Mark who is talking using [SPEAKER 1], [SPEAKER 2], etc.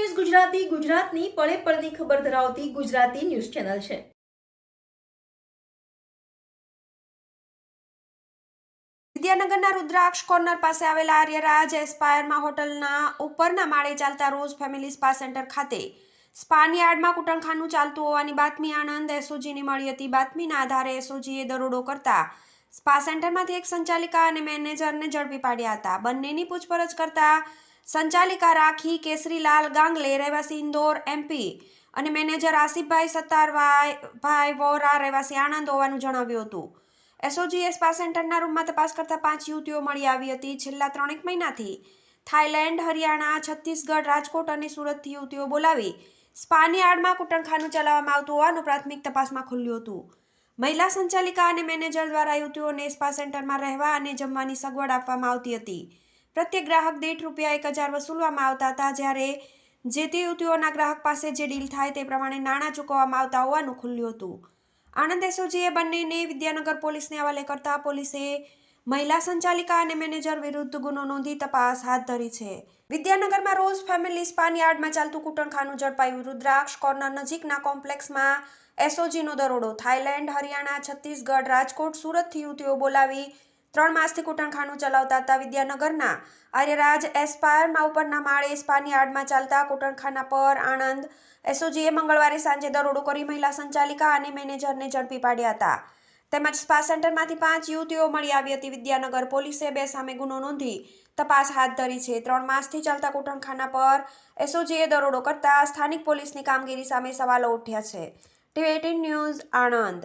[SPEAKER 1] News Gujarati ગુજરાતની પળે પળની ખબર ધરાવતી ગુજરાતી ન્યૂઝ ચેનલ છે।
[SPEAKER 2] વિદ્યાનગરના રુદ્રાક્ષ કોર્નર પાસે આવેલા આર્યરાજ એસ્પાયરમાં હોટલના ઉપરના માળે ચાલતા રોઝ ફેમિલી સ્પા સેન્ટર ખાતે સ્પાની યાર્ડમાં કૂટણખાનું ચાલતું હોવાની બાતમી આણંદ એસઓજીને મળી હતી। બાતમીના આધારે એસઓજીએ દરોડો કરતા સ્પા સેન્ટરમાંથી એક સંચાલિકા અને મેનેજરને ઝડપી પાડ્યા હતા। બંનેની પૂછપરછ કરતા સંચાલિકા રાખી કેસરીલાલ ગાંગલે રહેવાસી ઇન્દોર એમપી અને મેનેજર આસિફભાઈ સત્તારભાઈ વોરા રહેવાસી આણંદ હોવાનું જણાવ્યું હતું। એસઓજીએ સ્પા સેન્ટરના રૂમમાં તપાસ કરતા 5 યુવતીઓ મળી આવી હતી। છેલ્લા 3 મહિનાથી થાઈલેન્ડ, હરિયાણા, છત્તીસગઢ, રાજકોટ અને સુરતથી યુવતીઓ બોલાવી સ્પાની આડમાં કૂટણખાનું ચલાવવામાં આવતું હોવાનું પ્રાથમિક તપાસમાં ખુલ્યું હતું। મહિલા સંચાલિકા અને મેનેજર દ્વારા યુવતીઓને સ્પા સેન્ટરમાં રહેવા અને જમવાની સગવડ આપવામાં આવતી હતી। પ્રત્યેક ગ્રાહક દીઠ ₹1000 વસૂલવામાં આવતા હતા, જ્યારે જે તે યુવતીઓના ગ્રાહક પાસે જે ડીલ થાય તે પ્રમાણે નાણાં ચૂકવવામાં આવતા હોવાનું ખુલ્યું હતું। આણંદ એસઓજીએ બંનેને વિદ્યાનગર પોલીસને હવાલે કરતા પોલીસે મહિલા સંચાલિકા અને મેનેજર વિરુદ્ધ ગુનો નોંધી તપાસ હાથ ધરી છે। વિદ્યાનગરમાં રોઝ ફેમિલી સ્પાની યાર્ડમાં ચાલતું કૂટણખાનું ઝડપાયું। રુદ્રાક્ષ કોર્નર નજીકના કોમ્પ્લેક્સમાં એસઓજીનો દરોડો। થાઈલેન્ડ, હરિયાણા, છત્તીસગઢ, રાજકોટ, સુરતથી યુવતીઓ બોલાવી 3 માસથી કૂટણખાનું ચલાવતા હતા। વિદ્યાનગરના આર્યરાજ એસ્પાયરમાં ઉપરના માળે સ્પાની યાર્ડમાં ચાલતા કૂટણખાના પર આણંદ એસઓજીએ મંગળવારે સાંજે દરોડો કરી મહિલા સંચાલિકા અને મેનેજરને ઝડપી પાડ્યા હતા। તેમજ સ્પા સેન્ટરમાંથી 5 યુવતીઓ મળી આવી હતી। વિદ્યાનગર પોલીસે 2 સામે ગુનો નોંધી તપાસ હાથ ધરી છે। 3 માસથી ચાલતા કૂટણખાના પર એસઓજીએ દરોડો કરતા સ્થાનિક પોલીસની કામગીરી સામે સવાલો ઉઠ્યા છે। ટીવી18 ન્યૂઝ આણંદ।